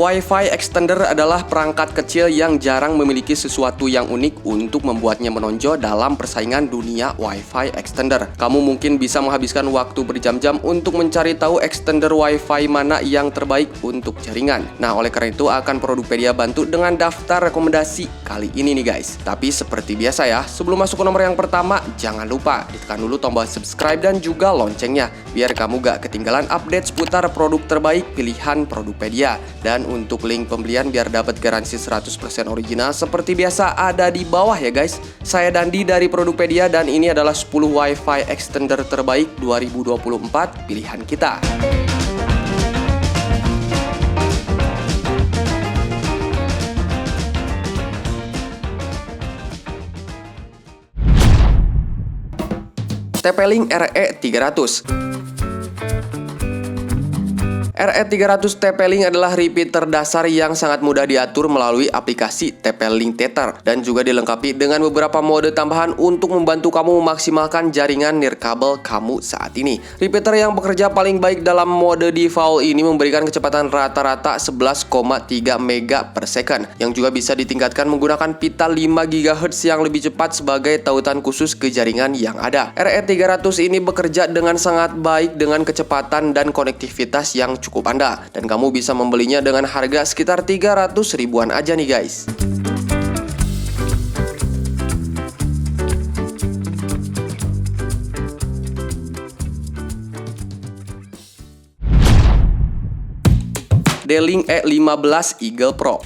Wi-Fi extender adalah perangkat kecil yang jarang memiliki sesuatu yang unik untuk membuatnya menonjol dalam persaingan dunia Wi-Fi extender. Kamu mungkin bisa menghabiskan waktu berjam-jam untuk mencari tahu extender Wi-Fi mana yang terbaik untuk jaringan. Nah, oleh karena itu akan Produkpedia bantu dengan daftar rekomendasi kali ini nih guys. Tapi seperti biasa ya, sebelum masuk ke nomor yang pertama, jangan lupa ditekan dulu tombol subscribe dan juga loncengnya biar kamu gak ketinggalan update seputar produk terbaik pilihan Produkpedia. Dan untuk link pembelian biar dapat garansi 100% original seperti biasa ada di bawah ya guys. Saya Dandi dari Produkpedia dan ini adalah 10 Wi-Fi extender terbaik 2024 pilihan kita. TP-Link RE300. RE300 TP-Link adalah repeater dasar yang sangat mudah diatur melalui aplikasi TP-Link Tether dan juga dilengkapi dengan beberapa mode tambahan untuk membantu kamu memaksimalkan jaringan nirkabel kamu saat ini. Repeater yang bekerja paling baik dalam mode default ini memberikan kecepatan rata-rata 11,3 MB per second yang juga bisa ditingkatkan menggunakan pita 5 GHz yang lebih cepat sebagai tautan khusus ke jaringan yang ada. RE300 ini bekerja dengan sangat baik dengan kecepatan dan konektivitas yang cukup Anda, dan kamu bisa membelinya dengan harga sekitar 300 ribuan aja nih guys. D-Link E15 Eagle Pro.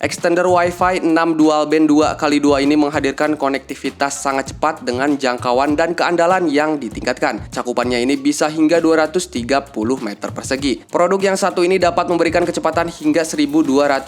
Extender Wi-Fi 6 dual band 2x2 ini menghadirkan konektivitas sangat cepat dengan jangkauan dan keandalan yang ditingkatkan. Cakupannya ini bisa hingga 230 meter persegi. Produk yang satu ini dapat memberikan kecepatan hingga 1201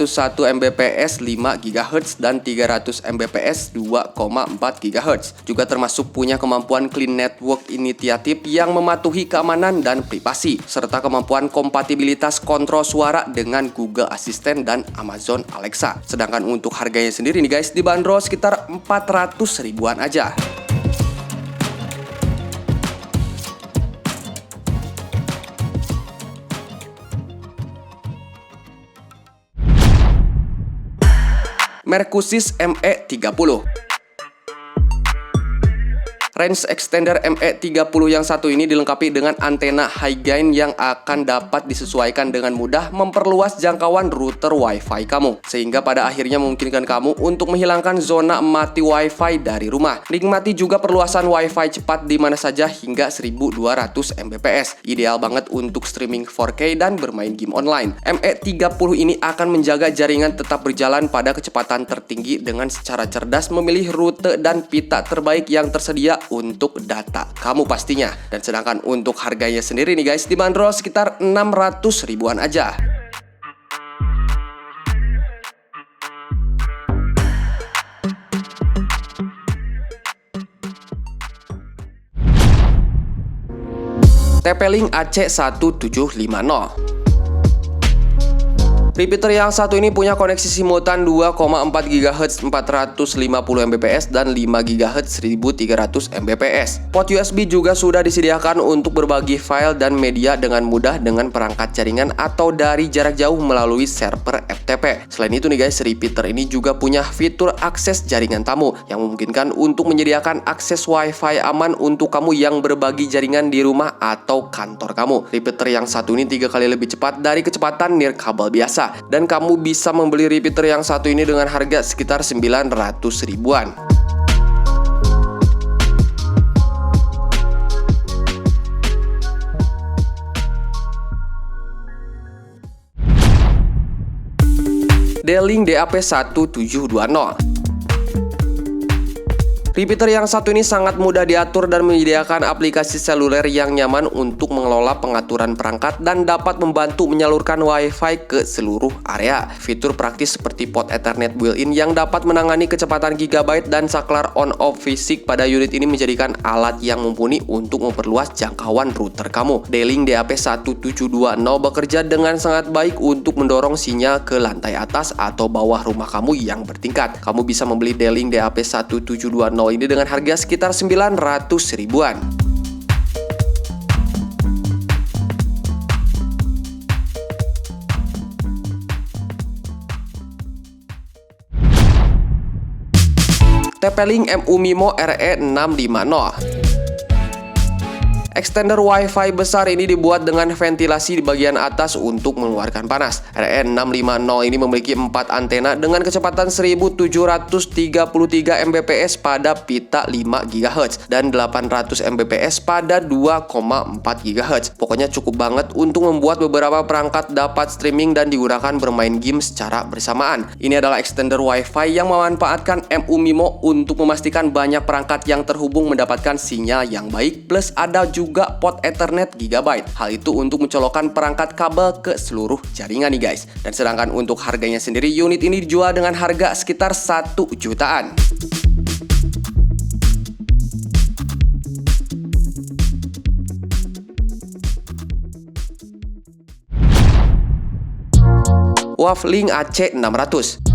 Mbps 5 GHz dan 300 Mbps 2,4 GHz. Juga termasuk punya kemampuan clean network initiative yang mematuhi keamanan dan privasi, serta kemampuan kompatibilitas kontrol suara dengan Google Assistant dan Amazon Alexa. Sedangkan untuk harganya sendiri nih guys, dibanderol sekitar 400 ribuan aja. Mercusys ME30. Range extender ME30 yang satu ini dilengkapi dengan antena high gain yang akan dapat disesuaikan dengan mudah memperluas jangkauan router Wi-Fi kamu, sehingga pada akhirnya memungkinkan kamu untuk menghilangkan zona mati Wi-Fi dari rumah. Nikmati juga perluasan Wi-Fi cepat di mana saja hingga 1200 Mbps. Ideal banget untuk streaming 4K dan bermain game online. ME30 ini akan menjaga jaringan tetap berjalan pada kecepatan tertinggi dengan secara cerdas memilih rute dan pita terbaik yang tersedia untuk data kamu pastinya. Dan sedangkan untuk harganya sendiri nih guys, dibanderol sekitar 600 ribuan aja. TP-Link AC1750. Repeater yang satu ini punya koneksi simultan 2,4 GHz 450 Mbps dan 5 GHz 1300 Mbps. Port USB juga sudah disediakan untuk berbagi file dan media dengan mudah dengan perangkat jaringan atau dari jarak jauh melalui server FTP. Selain itu nih guys, repeater ini juga punya fitur akses jaringan tamu yang memungkinkan untuk menyediakan akses Wi-Fi aman untuk kamu yang berbagi jaringan di rumah atau kantor kamu. Repeater yang satu ini 3 kali lebih cepat dari kecepatan nirkabel biasa. Dan kamu bisa membeli repeater yang satu ini dengan harga sekitar 900 ribuan. D-Link DAP1720. Repeater yang satu ini sangat mudah diatur dan menyediakan aplikasi seluler yang nyaman untuk mengelola pengaturan perangkat dan dapat membantu menyalurkan Wi-Fi ke seluruh area. Fitur praktis seperti port Ethernet built-in yang dapat menangani kecepatan gigabyte dan saklar on-off fisik pada unit ini menjadikan alat yang mumpuni untuk memperluas jangkauan router kamu. D-Link DAP1720 bekerja dengan sangat baik untuk mendorong sinyal ke lantai atas atau bawah rumah kamu yang bertingkat. Kamu bisa membeli D-Link DAP1720 ini dengan harga sekitar 900 ribuan. TP-Link MU-MIMO RE650. Extender Wi-Fi besar ini dibuat dengan ventilasi di bagian atas untuk mengeluarkan panas. RE650 ini memiliki 4 antena dengan kecepatan 1733 Mbps pada pita 5 GHz dan 800 Mbps pada 2,4 GHz. Pokoknya cukup banget untuk membuat beberapa perangkat dapat streaming dan digunakan bermain game secara bersamaan. Ini adalah extender Wi-Fi yang memanfaatkan MU-MIMO untuk memastikan banyak perangkat yang terhubung mendapatkan sinyal yang baik, plus ada juga port Ethernet gigabyte. Hal itu untuk mencolokkan perangkat kabel ke seluruh jaringan nih guys. Dan sedangkan untuk harganya sendiri, unit ini dijual dengan harga sekitar 1 jutaan. Wavlink AC600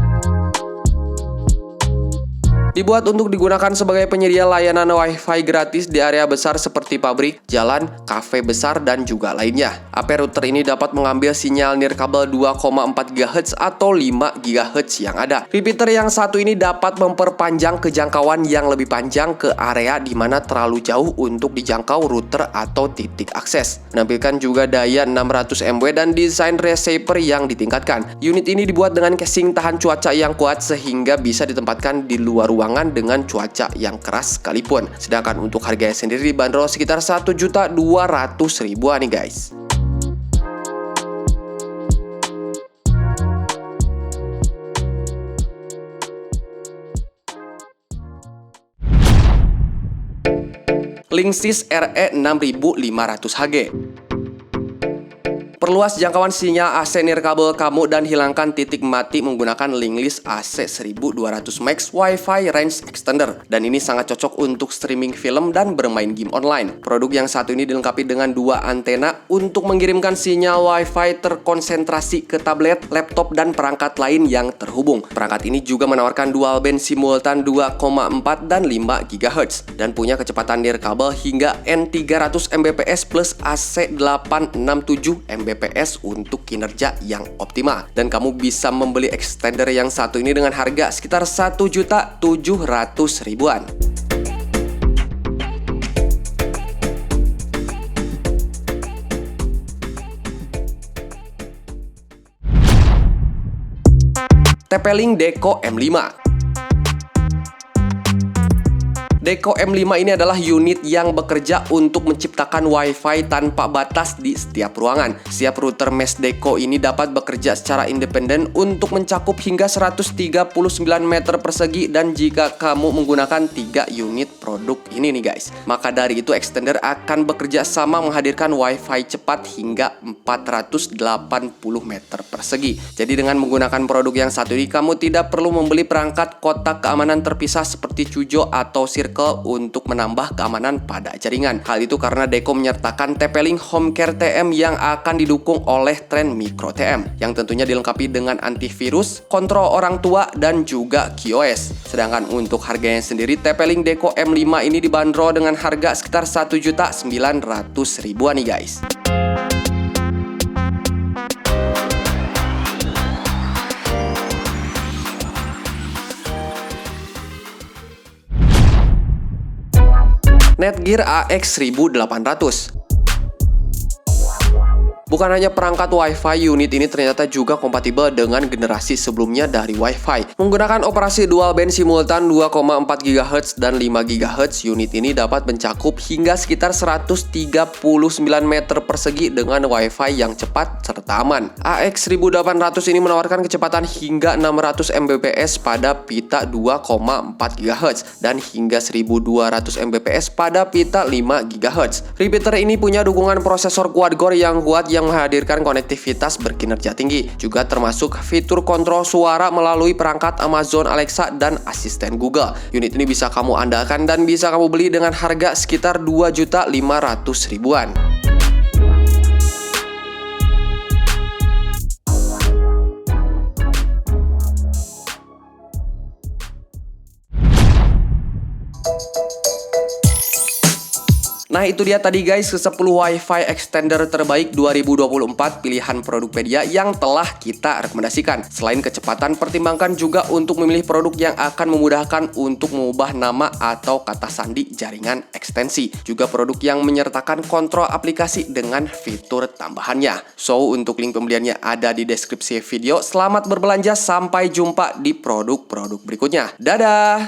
dibuat untuk digunakan sebagai penyedia layanan Wi-Fi gratis di area besar seperti pabrik, jalan, kafe besar, dan juga lainnya. AP router ini dapat mengambil sinyal nirkabel 2,4 GHz atau 5 GHz yang ada. Repeater yang satu ini dapat memperpanjang kejangkauan yang lebih panjang ke area di mana terlalu jauh untuk dijangkau router atau titik akses. Menampilkan juga daya 600 mW dan desain receiver yang ditingkatkan. Unit ini dibuat dengan casing tahan cuaca yang kuat sehingga bisa ditempatkan di luar ruangan dengan cuaca yang keras sekalipun. Sedangkan untuk harganya sendiri dibanderol sekitar 1.200.000 nih guys. Linksys RE6500HG. Perluas jangkauan sinyal AC nirkabel kamu dan hilangkan titik mati menggunakan Linksys AC1200 Max Wi-Fi Range Extender. Dan ini sangat cocok untuk streaming film dan bermain game online. Produk yang satu ini dilengkapi dengan 2 antena untuk mengirimkan sinyal Wi-Fi terkonsentrasi ke tablet, laptop, dan perangkat lain yang terhubung. Perangkat ini juga menawarkan dual band simultan 2,4 dan 5 GHz dan punya kecepatan nirkabel hingga N300 Mbps plus AC867 Mbps untuk kinerja yang optimal. Dan kamu bisa membeli extender yang satu ini dengan harga sekitar 1.700.000 ribuan. TP-Link Deco M5. Deco M5 ini adalah unit yang bekerja untuk menciptakan Wi-Fi tanpa batas di setiap ruangan. Setiap router mesh Deco ini dapat bekerja secara independen untuk mencakup hingga 139 meter persegi, dan jika kamu menggunakan 3 unit produk ini nih guys, maka dari itu extender akan bekerja sama menghadirkan Wi-Fi cepat hingga 480 meter persegi. Jadi dengan menggunakan produk yang satu ini, kamu tidak perlu membeli perangkat kotak keamanan terpisah seperti Chujo atau Circle untuk menambah keamanan pada jaringan. Hal itu karena Deco menyertakan TP-Link Home Care TM yang akan didukung oleh tren Micro TM, yang tentunya dilengkapi dengan antivirus, kontrol orang tua, dan juga QoS. Sedangkan untuk harganya sendiri, TP-Link Deco M5 ini dibanderol dengan harga sekitar 1.900.000 nih guys. Netgear AX1800. Bukan hanya perangkat Wi-Fi, unit ini ternyata juga kompatibel dengan generasi sebelumnya dari Wi-Fi. Menggunakan operasi dual band simultan 2,4 GHz dan 5 GHz, unit ini dapat mencakup hingga sekitar 139 meter persegi dengan Wi-Fi yang cepat serta aman. AX1800 ini menawarkan kecepatan hingga 600 Mbps pada pita 2,4 GHz dan hingga 1200 Mbps pada pita 5 GHz. Repeater ini punya dukungan prosesor quad-core yang kuat yang menghadirkan konektivitas berkinerja tinggi, juga termasuk fitur kontrol suara melalui perangkat Amazon Alexa dan asisten Google. Unit ini bisa kamu andalkan dan bisa kamu beli dengan harga sekitar 2.500.000-an. Nah, itu dia tadi guys ke-10 Wi-Fi extender terbaik 2024 pilihan Produkpedia yang telah kita rekomendasikan. Selain kecepatan, pertimbangkan juga untuk memilih produk yang akan memudahkan untuk mengubah nama atau kata sandi jaringan ekstensi. Juga produk yang menyertakan kontrol aplikasi dengan fitur tambahannya. So, untuk link pembeliannya ada di deskripsi video. Selamat berbelanja, sampai jumpa di produk-produk berikutnya. Dadah!